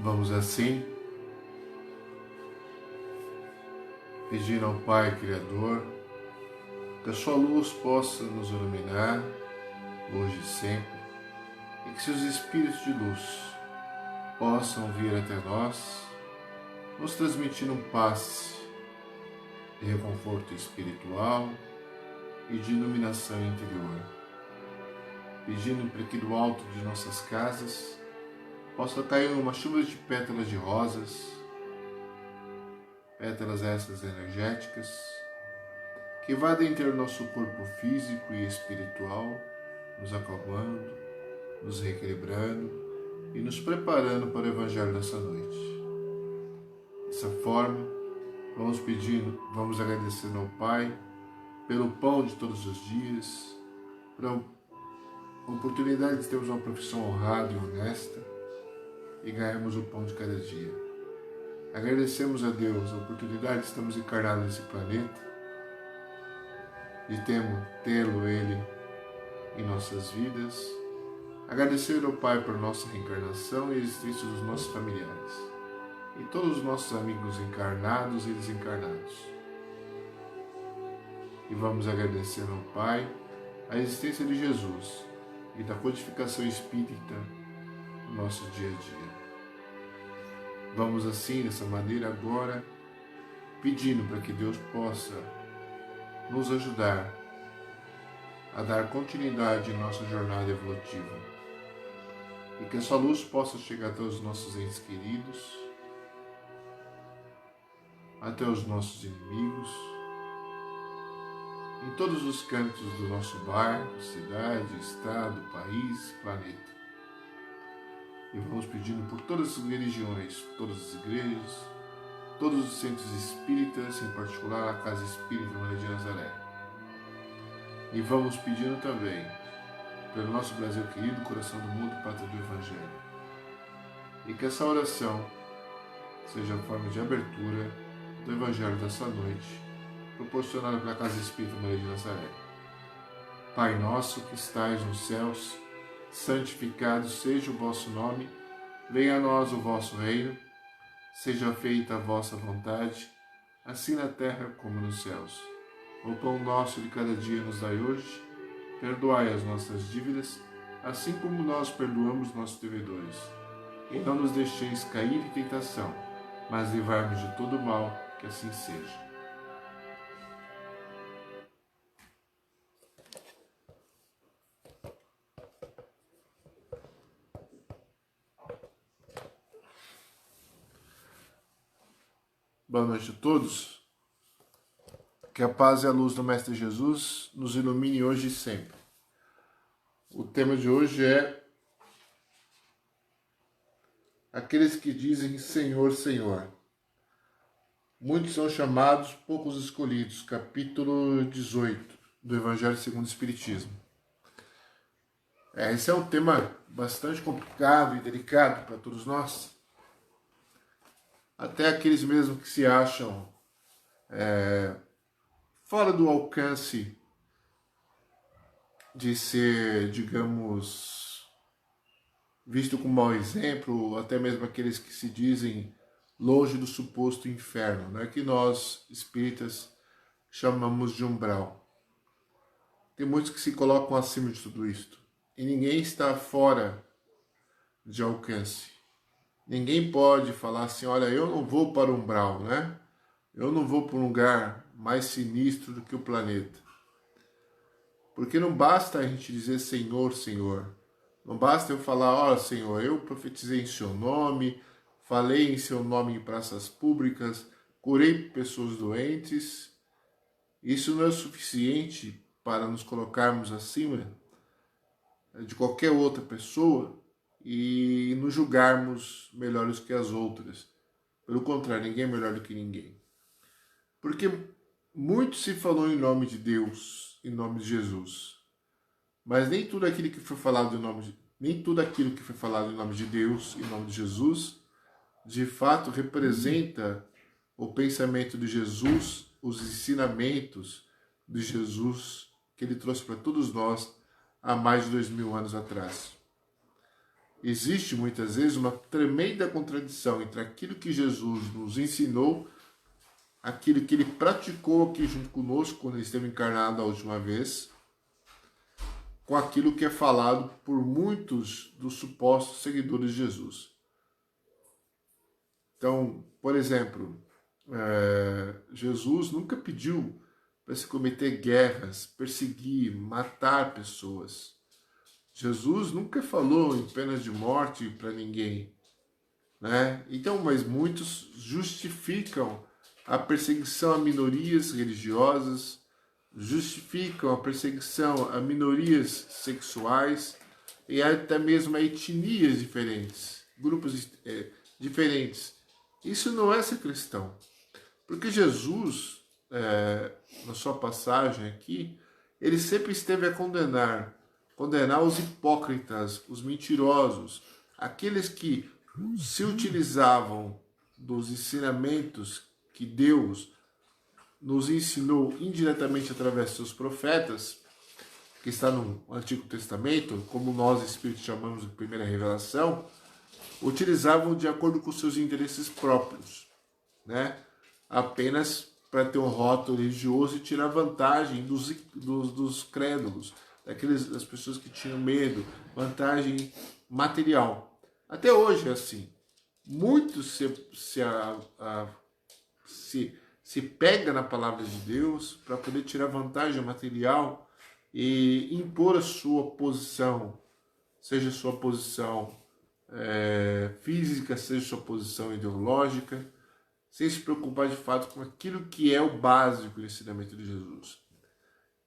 Vamos assim, pedindo ao Pai Criador que a sua luz possa nos iluminar hoje e sempre, e que seus espíritos de luz possam vir até nós, nos transmitindo paz e reconforto espiritual e de iluminação interior, pedindo para que do alto de nossas casas possa cair uma chuva de pétalas de rosas, pétalas essas energéticas, que vá dentro do nosso corpo físico e espiritual, nos acalmando, nos reequilibrando e nos preparando para o Evangelho dessa noite. Dessa forma, vamos agradecendo ao Pai pelo pão de todos os dias, pela oportunidade de termos uma profissão honrada e honesta e ganharmos o pão de cada dia. Agradecemos a Deus a oportunidade de estarmos encarnados nesse planeta, de tê-lo Ele em nossas vidas. Agradecer ao Pai por nossa reencarnação e a existência dos nossos familiares e todos os nossos amigos encarnados e desencarnados. E vamos agradecer ao Pai a existência de Jesus e da codificação espírita no nosso dia a dia. Vamos assim, dessa maneira agora, pedindo para que Deus possa nos ajudar a dar continuidade em nossa jornada evolutiva e que essa luz possa chegar até os nossos entes queridos, até os nossos inimigos, em todos os cantos do nosso bairro, cidade, estado, país, planeta. E vamos pedindo por todas as religiões, todas as igrejas, todos os centros espíritas, em particular a Casa Espírita Maria de Nazaré. E vamos pedindo também pelo nosso Brasil querido, coração do mundo, pátria do Evangelho. E que essa oração seja a forma de abertura do Evangelho dessa noite, proporcionada pela Casa Espírita Maria de Nazaré. Pai nosso que estais nos céus, santificado seja o vosso nome, venha a nós o vosso reino, seja feita a vossa vontade, assim na terra como nos céus. O pão nosso de cada dia nos dai hoje, perdoai as nossas dívidas, assim como nós perdoamos nossos devedores. E não nos deixeis cair em tentação, mas livrai-nos de todo mal, que assim seja. Boa noite a todos. Que a paz e a luz do Mestre Jesus nos ilumine hoje e sempre. O tema de hoje é aqueles que dizem Senhor, Senhor. Muitos são chamados, poucos escolhidos. Capítulo 18 do Evangelho segundo o Espiritismo. Esse é um tema bastante complicado e delicado para todos nós. Até aqueles mesmo que se acham fora do alcance de ser, digamos, visto como mau exemplo, até mesmo aqueles que se dizem longe do suposto inferno, né? Que nós, espíritas, chamamos de umbral. Tem muitos que se colocam acima de tudo isto. E ninguém está fora de alcance. Ninguém pode falar assim, olha, eu não vou para o umbral, né? Eu não vou para um lugar mais sinistro do que o planeta. Porque não basta a gente dizer Senhor, Senhor. Não basta eu falar, ó Senhor, eu profetizei em seu nome, falei em seu nome em praças públicas, curei pessoas doentes. Isso não é suficiente para nos colocarmos acima de qualquer outra pessoa e nos julgarmos melhores que as outras. Pelo contrário, ninguém é melhor do que ninguém. Porque muito se falou em nome de Deus, em nome de Jesus. Mas nem tudo aquilo que foi falado em nome de Deus, em nome de Jesus, de fato representa o pensamento de Jesus, os ensinamentos de Jesus que ele trouxe para todos nós há mais de 2000 anos atrás. existe muitas vezes uma tremenda contradição entre aquilo que Jesus nos ensinou, aquilo que ele praticou aqui junto conosco quando ele esteve encarnado a última vez, com aquilo que é falado por muitos dos supostos seguidores de Jesus. Então, por exemplo, Jesus nunca pediu para se cometer guerras, perseguir, matar pessoas. Jesus nunca falou em pena de morte para ninguém, né? Então, mas muitos justificam a perseguição a minorias religiosas, justificam a perseguição a minorias sexuais e até mesmo a etnias diferentes, grupos diferentes. Isso não é ser cristão, porque Jesus, na sua passagem aqui, ele sempre esteve a condenar os hipócritas, os mentirosos, aqueles que se utilizavam dos ensinamentos que Deus nos ensinou indiretamente através dos seus profetas, que está no Antigo Testamento, como nós espíritos chamamos de primeira revelação, utilizavam de acordo com seus interesses próprios, né? Apenas para ter um rótulo religioso e tirar vantagem dos crédulos, das pessoas que tinham medo, vantagem material. Até hoje é assim. Muitos se pega na palavra de Deus para poder tirar vantagem material e impor a sua posição, seja a sua posição física, seja a sua posição ideológica, sem se preocupar de fato com aquilo que é o básico do ensinamento de Jesus,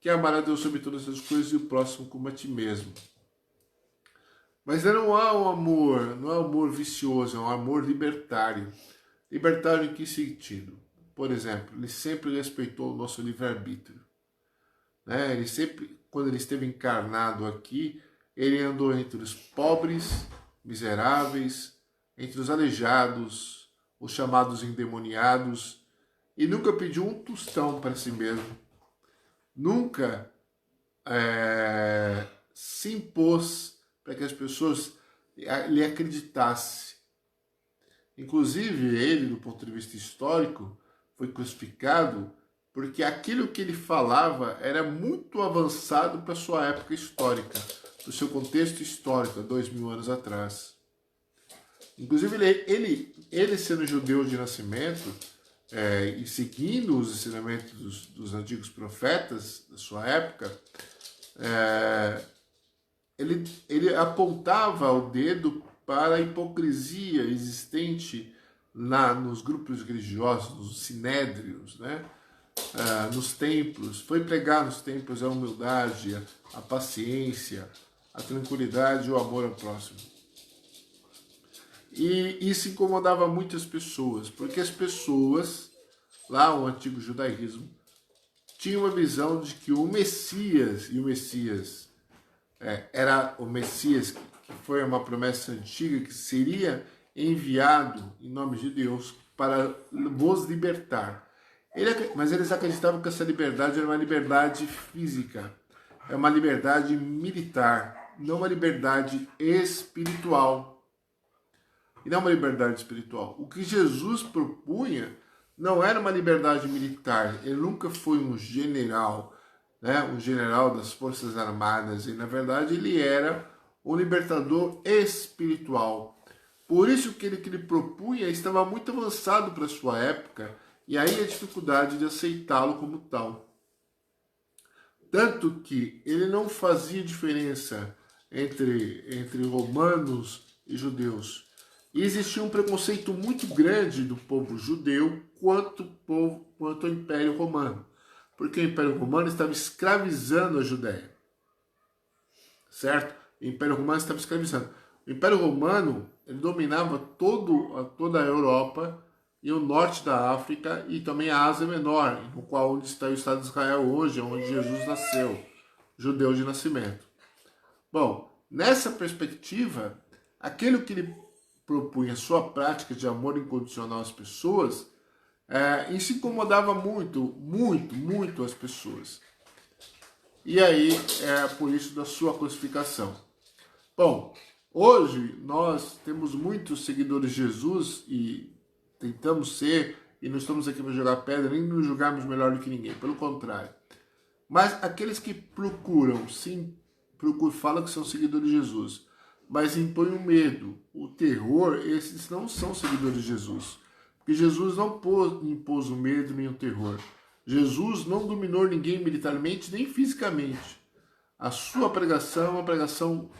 que é amar a Deus sobre todas as coisas e o próximo como a ti mesmo. Mas não há um amor, não é um amor vicioso, é um amor libertário. Libertário em que sentido? Por exemplo, ele sempre respeitou o nosso livre-arbítrio, né? Ele sempre, quando ele esteve encarnado aqui, ele andou entre os pobres, miseráveis, entre os aleijados, os chamados endemoniados, e nunca pediu um tostão para si mesmo. Nunca se impôs para que as pessoas lhe acreditassem. Inclusive, ele, do ponto de vista histórico, foi crucificado porque aquilo que ele falava era muito avançado para a sua época histórica, para o seu contexto histórico, há 2000 anos atrás. Inclusive, ele sendo judeu de nascimento e seguindo os ensinamentos dos antigos profetas da sua época, ele apontava o dedo para a hipocrisia existente nos grupos religiosos, nos sinédrios, né? Nos templos. Foi pregar nos templos a humildade, a paciência, a tranquilidade e o amor ao próximo. E isso incomodava muitas pessoas, porque as pessoas, lá no antigo judaísmo, tinham uma visão de que o Messias era o Messias, que foi uma promessa antiga, que seria enviado em nome de Deus para vos libertar. Mas eles acreditavam que essa liberdade era uma liberdade física, é uma liberdade militar, não uma liberdade espiritual. E não uma liberdade espiritual. O que Jesus propunha não era uma liberdade militar. Ele nunca foi um general, né? Um general das Forças Armadas. E, na verdade, ele era um libertador espiritual. Por isso que ele propunha estava muito avançado para a sua época. E aí a dificuldade de aceitá-lo como tal. Tanto que ele não fazia diferença entre romanos e judeus. E existia um preconceito muito grande do povo judeu quanto ao Império Romano. Porque o Império Romano estava escravizando a Judéia. Certo? O Império Romano estava escravizando. O Império Romano ele dominava toda a Europa e o norte da África e também a Ásia Menor, no qual onde está o Estado de Israel hoje, onde Jesus nasceu, judeu de nascimento. Bom, nessa perspectiva, aquilo que ele propunha sua prática de amor incondicional às pessoas, isso incomodava muito as pessoas. E aí, por isso da sua crucificação. Bom, Hoje nós temos muitos seguidores de Jesus e tentamos ser, e não estamos aqui para jogar pedra, nem nos julgarmos melhor do que ninguém, pelo contrário. Mas aqueles que procuram, sim, falam que são seguidores de Jesus, mas impõem o medo, o terror, esses não são seguidores de Jesus. Porque Jesus não impôs o medo nem o terror. Jesus não dominou ninguém militarmente nem fisicamente. A sua pregação é uma pregação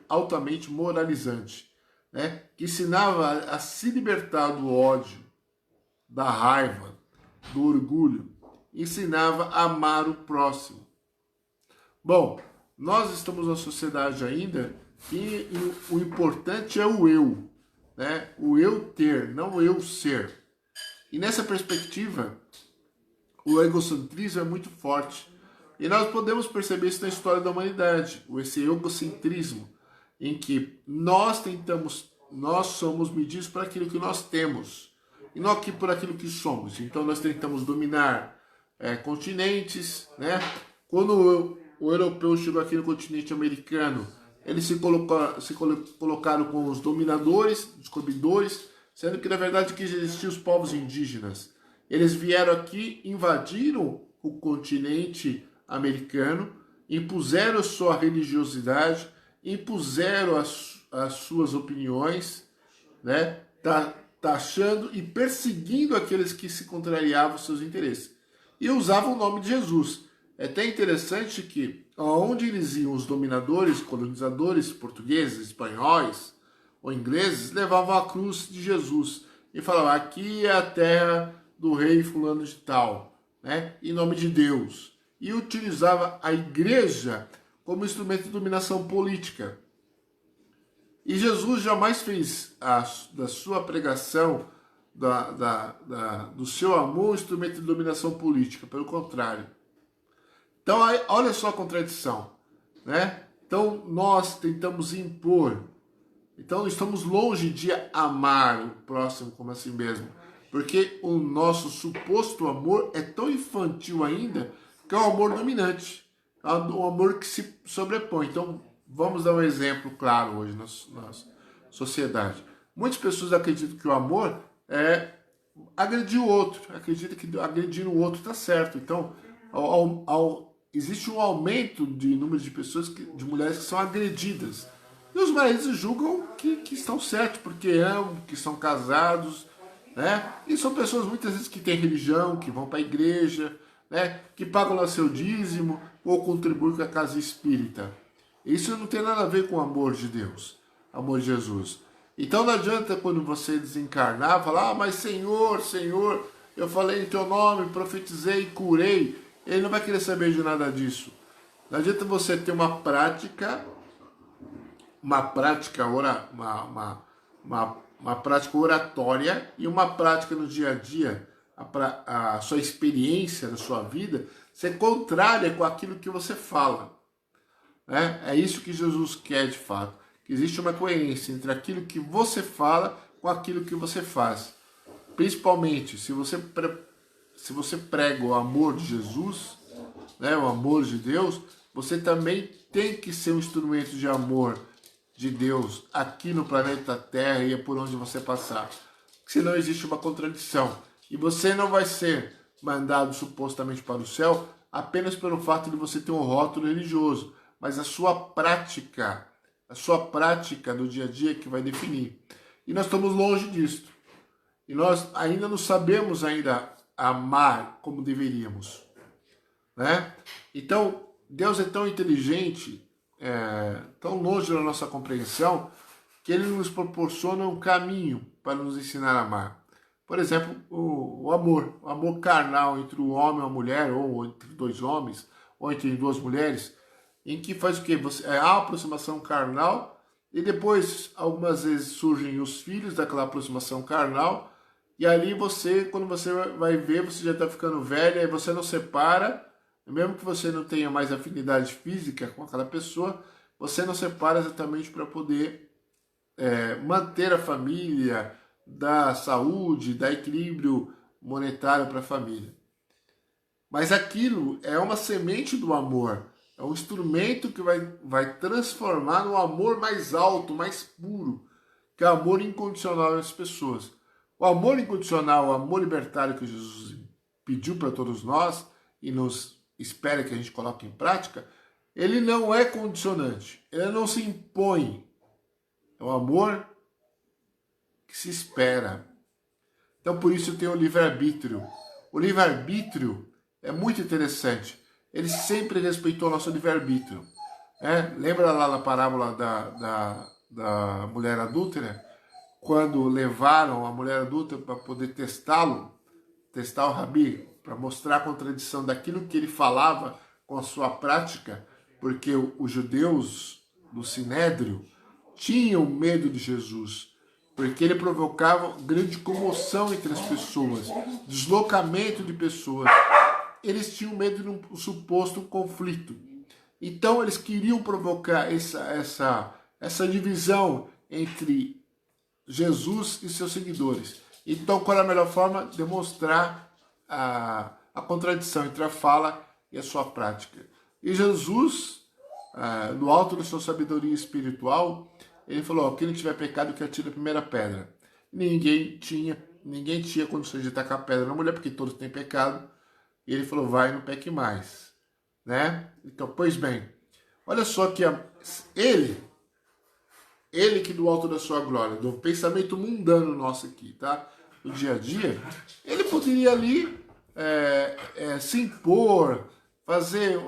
altamente moralizante, né? Que ensinava a se libertar do ódio, da raiva, do orgulho. Ensinava a amar o próximo. Bom, nós estamos na sociedade ainda e o importante é o eu, né? O eu ter, não o eu ser. E nessa perspectiva, o egocentrismo é muito forte. E nós podemos perceber isso na história da humanidade, esse egocentrismo, em que nós somos medidos por aquilo que nós temos, e não aqui por aquilo que somos. Então nós tentamos dominar continentes, né? Quando o europeu chegou aqui no continente americano, eles se colocaram com os dominadores, descobridores, sendo que na verdade que existiam os povos indígenas. Eles vieram aqui, invadiram o continente americano, impuseram sua religiosidade, impuseram as suas opiniões, né? Taxando e perseguindo aqueles que se contrariavam aos seus interesses. E usavam o nome de Jesus. É até interessante que, onde eles iam, os dominadores, colonizadores portugueses, espanhóis ou ingleses, levavam a cruz de Jesus e falavam: aqui é a terra do rei fulano de tal, né? Em nome de Deus. E utilizava a igreja como instrumento de dominação política. E Jesus jamais fez da sua pregação, do seu amor, um instrumento de dominação política. Pelo contrário. Então, olha só a contradição, né? Então, nós tentamos impor. Então, estamos longe de amar o próximo como assim mesmo. Porque o nosso suposto amor é tão infantil ainda, que é um amor dominante. É um amor que se sobrepõe. Então, vamos dar um exemplo claro hoje na sociedade. Muitas pessoas acreditam que o amor é agredir o outro. Acreditam que agredindo o outro está certo. Então, existe um aumento de número de pessoas, de mulheres que são agredidas. E os maridos julgam que estão certos, porque amam, que são casados, né? E são pessoas muitas vezes que têm religião, que vão para a igreja, né? Que pagam lá seu dízimo ou contribuem com a casa espírita. Isso não tem nada a ver com o amor de Deus, amor de Jesus. Então não adianta quando você desencarnar falar: mas Senhor, Senhor, eu falei em teu nome, profetizei, curei. Ele não vai querer saber de nada disso. Não adianta você ter uma prática oratória e uma prática no dia a dia, a sua experiência na sua vida, ser contrária com aquilo que você fala. Né? É isso que Jesus quer de fato. Que existe uma coerência entre aquilo que você fala com aquilo que você faz. Principalmente, se você prega o amor de Jesus, né, o amor de Deus, você também tem que ser um instrumento de amor de Deus aqui no planeta Terra e é por onde você passar. Senão existe uma contradição. E você não vai ser mandado supostamente para o céu apenas pelo fato de você ter um rótulo religioso, mas a sua prática do dia a dia que vai definir. E nós estamos longe disso. E nós ainda não sabemos amar como deveríamos, né? Então, Deus é tão inteligente, tão longe da nossa compreensão, que Ele nos proporciona um caminho para nos ensinar a amar. Por exemplo, o amor carnal entre o homem e a mulher, ou entre dois homens, ou entre duas mulheres, em que faz o quê? Há a aproximação carnal, e depois, algumas vezes, surgem os filhos daquela aproximação carnal, e ali quando você vai ver, você já está ficando velha, e você não separa, mesmo que você não tenha mais afinidade física com aquela pessoa, você não separa exatamente para poder manter a família, dar saúde, dar equilíbrio monetário para a família. Mas aquilo é uma semente do amor É um instrumento que vai transformar no amor mais alto, mais puro, que é o amor incondicional das pessoas. O amor incondicional, o amor libertário que Jesus pediu para todos nós e nos espera que a gente coloque em prática, ele não é condicionante, ele não se impõe. É um amor que se espera. Então, por isso tem o livre-arbítrio. O livre-arbítrio é muito interessante. Ele sempre respeitou o nosso livre-arbítrio. Lembra lá na parábola da mulher adúltera? Quando levaram a mulher adúltera para poder testar o Rabi, para mostrar a contradição daquilo que ele falava com a sua prática, porque os judeus do Sinédrio tinham medo de Jesus, porque ele provocava grande comoção entre as pessoas, deslocamento de pessoas. Eles tinham medo de um suposto conflito. Então eles queriam provocar essa divisão entre Jesus e seus seguidores. Então, qual é a melhor forma? Demonstrar a contradição entre a fala e a sua prática. E Jesus, no alto da sua sabedoria espiritual, ele falou: quem não tiver pecado, que atire a primeira pedra. Ninguém tinha condições de tacar pedra na mulher, porque todos têm pecado. E ele falou: vai, não peque mais. Né? Então, pois bem, olha só que ele que do alto da sua glória, do pensamento mundano nosso aqui, tá? Do dia a dia, ele poderia ali se impor, fazer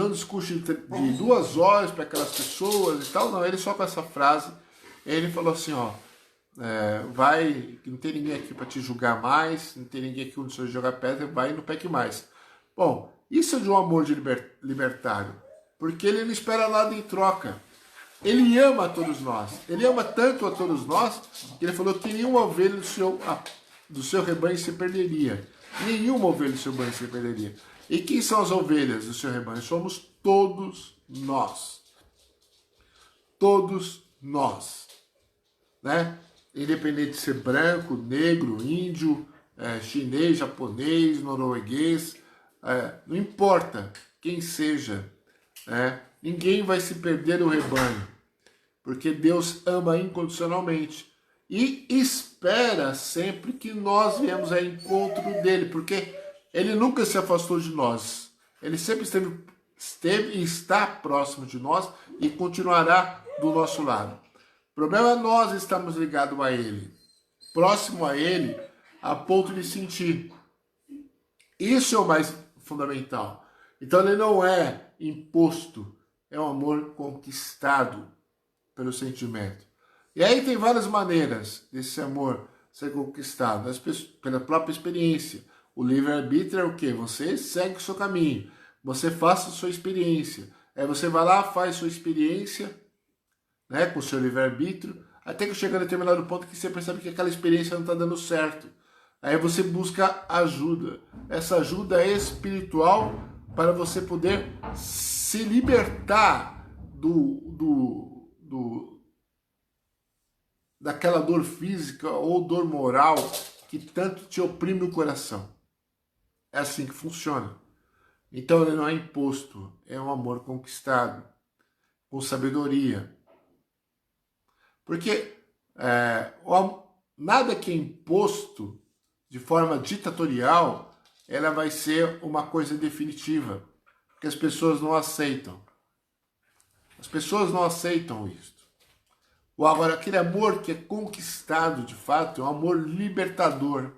um discurso de 2 horas para aquelas pessoas e tal. Não, ele só com essa frase, ele falou assim, vai, não tem ninguém aqui para te julgar mais, não tem ninguém aqui onde você jogar pedra, vai e não peque mais. Bom, isso é de um amor de libertário, porque ele não espera nada em troca. Ele ama a todos nós. Ele ama tanto a todos nós que ele falou que nenhuma ovelha do seu rebanho se perderia. Nenhuma ovelha do seu rebanho se perderia. E quem são as ovelhas do seu rebanho? Somos todos nós. Todos nós. Né? Independente de ser branco, negro, índio, chinês, japonês, norueguês, não importa quem seja, ninguém vai se perder do rebanho, porque Deus ama incondicionalmente e espera sempre que nós viemos ao encontro dele, porque ele nunca se afastou de nós, ele sempre esteve e está próximo de nós e continuará do nosso lado. O problema é nós estamos ligados a ele, próximo a ele, a ponto de sentir. Isso é o mais fundamental. Então ele não é imposto, é um amor conquistado pelo sentimento. E aí tem várias maneiras desse amor ser conquistado, pela própria experiência. O livre-arbítrio é o quê? Você segue o seu caminho, você faça a sua experiência. Aí você vai lá, faz sua experiência, com o seu livre-arbítrio, até que chega a determinado ponto que você percebe que aquela experiência não está dando certo. Aí você busca ajuda. Essa ajuda é espiritual para você poder se libertar daquela dor física ou dor moral que tanto te oprime o coração. É assim que funciona. Então ele não é imposto, é um amor conquistado, com sabedoria. Porque nada que é imposto de forma ditatorial, ela vai ser uma coisa definitiva, porque as pessoas não aceitam. As pessoas não aceitam isso. Agora, aquele amor que é conquistado de fato é um amor libertador,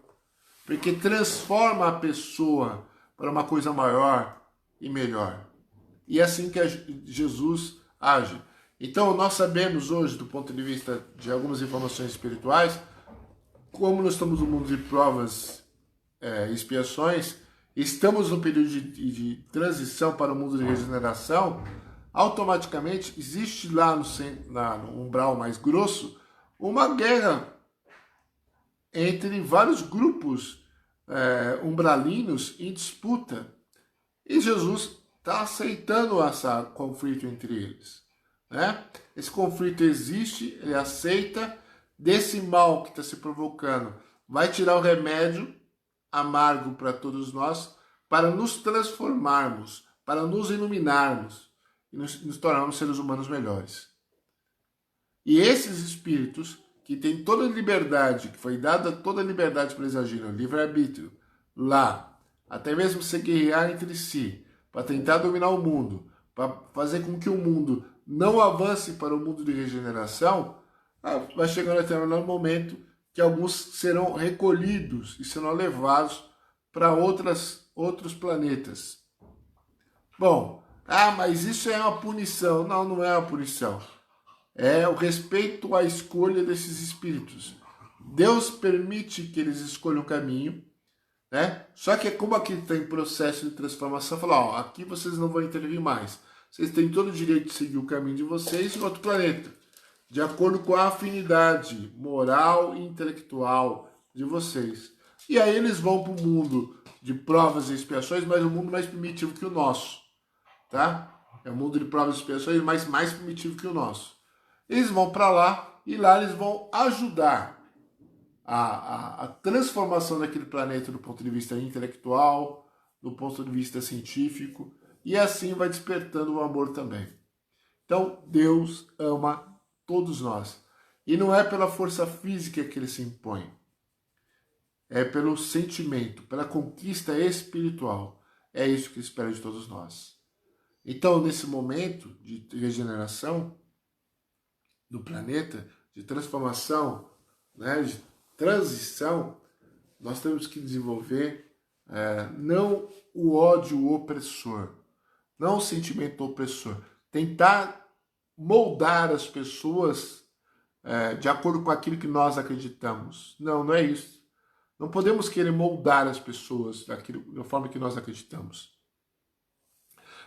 porque transforma a pessoa para uma coisa maior e melhor. E é assim que Jesus age. Então, nós sabemos hoje, do ponto de vista de algumas informações espirituais, como nós estamos no mundo de provas e expiações, estamos no período de transição para o mundo de regeneração, automaticamente existe lá no umbral mais grosso uma guerra entre vários grupos umbralinos em disputa. E Jesus está aceitando esse conflito entre eles. Esse conflito existe, ele aceita. Desse mal que está se provocando, vai tirar o remédio amargo para todos nós, para nos transformarmos, para nos iluminarmos e nos tornarmos seres humanos melhores. E esses espíritos, que têm toda a liberdade, que foi dada toda a liberdade para eles agirem, o livre-arbítrio, lá, até mesmo se guerrear entre si, para tentar dominar o mundo, para fazer com que o mundo não avance para o mundo de regeneração, vai chegando até um momento que alguns serão recolhidos e serão levados para outros planetas. Bom, mas isso é uma punição. Não, não é uma punição. É o respeito à escolha desses espíritos. Deus permite que eles escolham o caminho, né? Só que como aqui está em processo de transformação, fala, aqui vocês não vão intervir mais. Vocês têm todo o direito de seguir o caminho de vocês em outro planeta, de acordo com a afinidade moral e intelectual de vocês. E aí eles vão para o mundo de provas e expiações, mas um mundo mais primitivo que o nosso, tá? É um mundo de provas e expiações, mas mais primitivo que o nosso. Eles vão para lá e lá eles vão ajudar a transformação daquele planeta do ponto de vista intelectual, do ponto de vista científico, e assim vai despertando o amor também. Então, Deus ama todos nós. E não é pela força física que ele se impõe. É pelo sentimento, pela conquista espiritual. É isso que ele espera de todos nós. Então, nesse momento de regeneração do planeta, de transformação, né, de transição, nós temos que desenvolver não o ódio opressor, não o sentimento opressor. Tentar moldar as pessoas de acordo com aquilo que nós acreditamos. Não, não é isso. Não podemos querer moldar as pessoas da forma que nós acreditamos.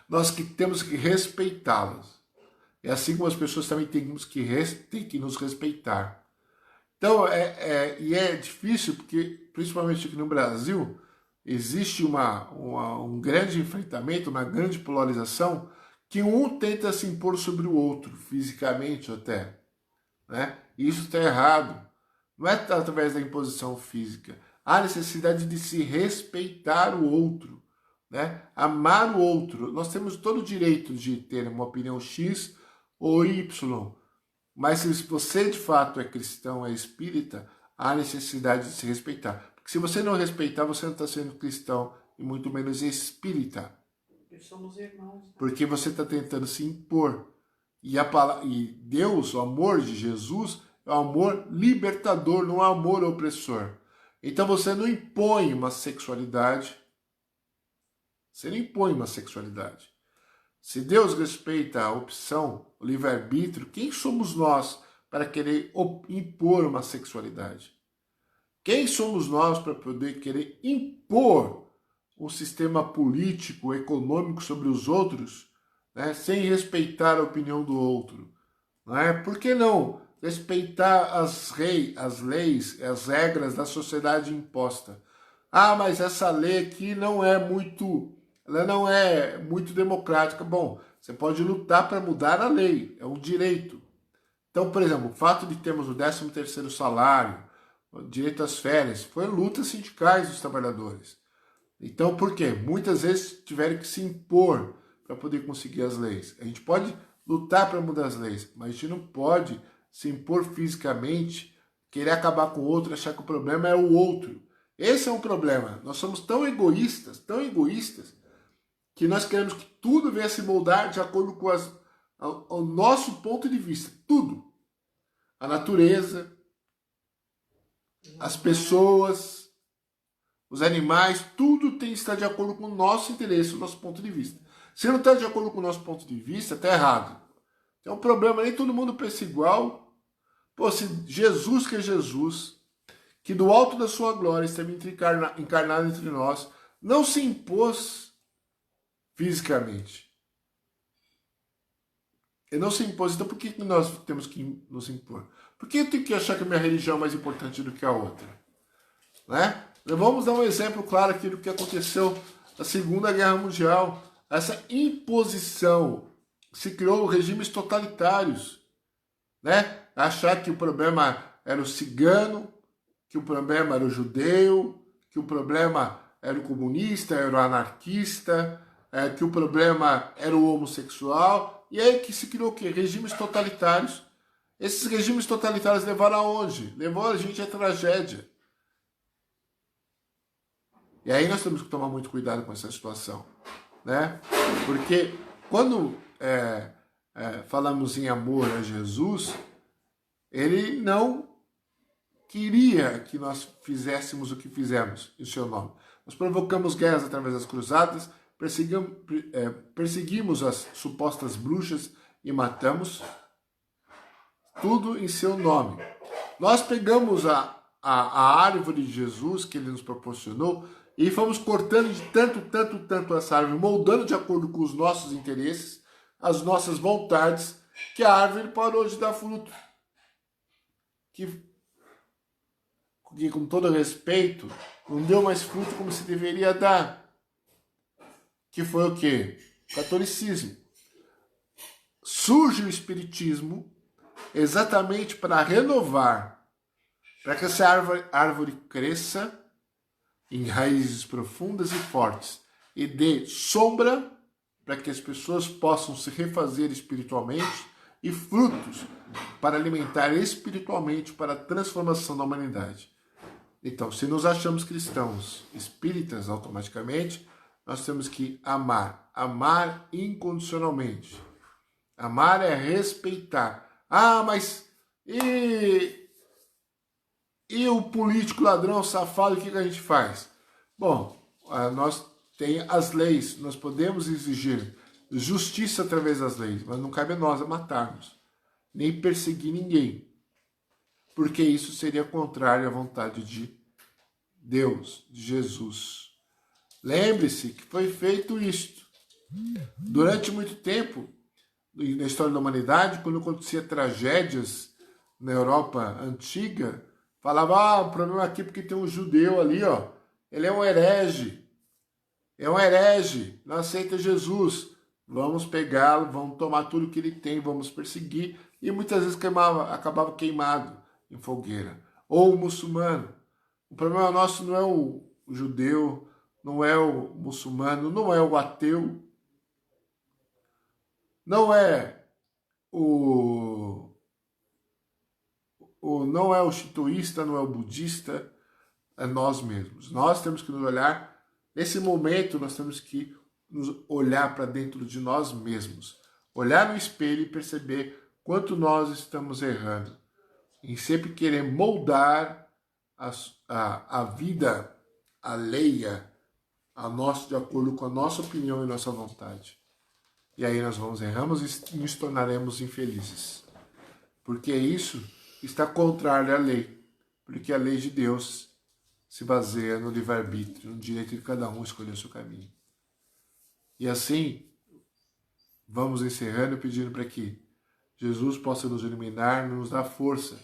Nós temos que respeitá-las. É assim como as pessoas também têm que nos respeitar. Então, é difícil, porque, principalmente aqui no Brasil, existe um grande enfrentamento, uma grande polarização, que um tenta se impor sobre o outro, fisicamente até. Né? E isso está errado. Não é através da imposição física. Há necessidade de se respeitar o outro, né? Amar o outro. Nós temos todo o direito de ter uma opinião X ou Y, mas se você de fato é cristão, é espírita, há necessidade de se respeitar. Porque se você não respeitar, você não está sendo cristão e muito menos espírita. Porque somos irmãos. Né? Porque você está tentando se impor. E Deus, o amor de Jesus, é um amor libertador, não é um amor opressor. Então você não impõe uma sexualidade. Você não impõe uma sexualidade. Se Deus respeita a opção, o livre-arbítrio, quem somos nós para querer impor uma sexualidade? Quem somos nós para poder querer impor um sistema político, econômico sobre os outros, né, sem respeitar a opinião do outro? Não é? Por que não respeitar as leis, as regras da sociedade imposta? Mas essa lei aqui ela não é muito democrática. Bom, você pode lutar para mudar a lei, é um direito. Então, por exemplo, o fato de termos o 13º salário, o direito às férias, foi lutas sindicais dos trabalhadores. Então, por quê? Muitas vezes tiveram que se impor para poder conseguir as leis. A gente pode lutar para mudar as leis, mas a gente não pode se impor fisicamente, querer acabar com o outro, achar que o problema é o outro. Esse é um problema. Nós somos tão egoístas, que nós queremos que tudo venha se moldar de acordo com o nosso ponto de vista. Tudo. A natureza, as pessoas, os animais, tudo tem que estar de acordo com o nosso interesse, o nosso ponto de vista. Se não está de acordo com o nosso ponto de vista, está errado. É um problema, nem todo mundo pensa igual. Pô, se Jesus, que é Jesus, que do alto da sua glória esteve encarnado entre nós, não se impôs fisicamente. Ele não se impôs. Então por que nós temos que nos impor? Por que eu tenho que achar que a minha religião é mais importante do que a outra? Né? Vamos dar um exemplo claro aqui do que aconteceu na Segunda Guerra Mundial. Essa imposição. Se criou regimes totalitários. Né? Achar que o problema era o cigano, que o problema era o judeu, que o problema era o comunista, era o anarquista, que o problema era o homossexual, e aí que se criou o quê? Regimes totalitários. Esses regimes totalitários levaram aonde? Levou a gente à tragédia. E aí nós temos que tomar muito cuidado com essa situação, né? Porque quando falamos em amor a Jesus, ele não queria que nós fizéssemos o que fizemos em seu nome. Nós provocamos guerras através das cruzadas, perseguimos as supostas bruxas e matamos, tudo em seu nome. Nós pegamos a árvore de Jesus que ele nos proporcionou e fomos cortando de tanto essa árvore, moldando de acordo com os nossos interesses, as nossas vontades, que a árvore parou de dar fruto. Que com todo respeito, não deu mais fruto como se deveria dar. Que foi o quê? O catolicismo. Surge o espiritismo exatamente para renovar, para que essa árvore cresça em raízes profundas e fortes e dê sombra para que as pessoas possam se refazer espiritualmente e frutos para alimentar espiritualmente para a transformação da humanidade. Então, se nos achamos cristãos espíritas automaticamente, nós temos que amar incondicionalmente. Amar é respeitar. Ah, mas e o político ladrão safado, o que a gente faz? Bom, nós tem as leis, nós podemos exigir justiça através das leis, mas não cabe a nós matarmos, nem perseguir ninguém, porque isso seria contrário à vontade de Deus, de Jesus. Lembre-se que foi feito isto. Durante muito tempo, na história da humanidade, quando acontecia tragédias na Europa antiga, falava, o problema aqui é porque tem um judeu ali, ó, ele é um herege, não aceita Jesus, vamos pegá-lo, vamos tomar tudo que ele tem, vamos perseguir, e muitas vezes acabava queimado em fogueira. Ou o muçulmano. O problema nosso não é o judeu, não é o muçulmano, não é o ateu, não é não é o shintoísta, não é o budista, é nós mesmos. Nós temos que nos olhar, nesse momento nós temos que nos olhar para dentro de nós mesmos, olhar no espelho e perceber quanto nós estamos errando, em sempre querer moldar a vida alheia a nós de acordo com a nossa opinião e nossa vontade. E aí nós erramos e nos tornaremos infelizes. Porque isso está contrário à lei. Porque a lei de Deus se baseia no livre-arbítrio, no direito de cada um escolher o seu caminho. E assim, vamos encerrando e pedindo para que Jesus possa nos iluminar, nos dar força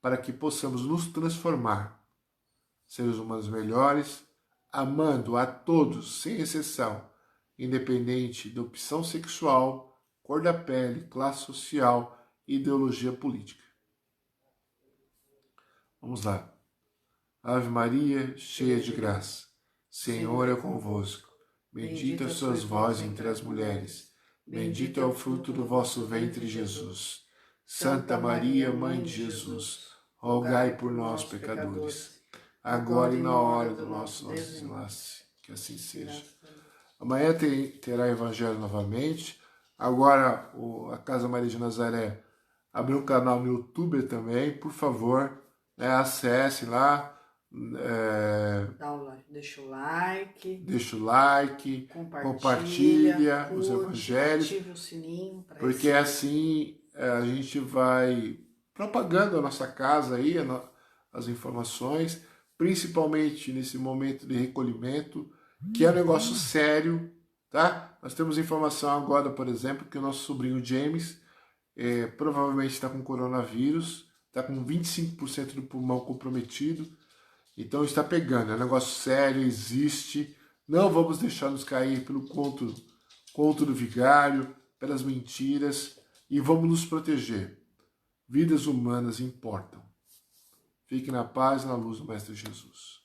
para que possamos nos transformar, seres humanos melhores, amando a todos, sem exceção, independente da opção sexual, cor da pele, classe social e ideologia política. Vamos lá. Ave Maria, cheia de graça, Senhor é convosco. Bendita sois vós entre as mulheres, bendito é o fruto do vosso ventre, Jesus. Santa Maria, Mãe de Jesus, rogai por nós, pecadores, agora e na hora do nosso desenlace. Que assim seja. Amanhã terá Evangelho novamente. Agora a Casa Maria de Nazaré abriu um canal no YouTube também. Por favor, acesse lá. Deixa o like. Compartilha os evangelhos. Ative o sininho. Porque assim a gente vai propagando a nossa casa aí, as informações, principalmente nesse momento de recolhimento, que é um negócio sério, tá? Nós temos informação agora, por exemplo, que o nosso sobrinho James provavelmente está com coronavírus, está com 25% do pulmão comprometido, então está pegando, é um negócio sério, existe, não vamos deixar nos cair pelo conto do vigário, pelas mentiras, e vamos nos proteger. Vidas humanas importam. Fique na paz e na luz do Mestre Jesus.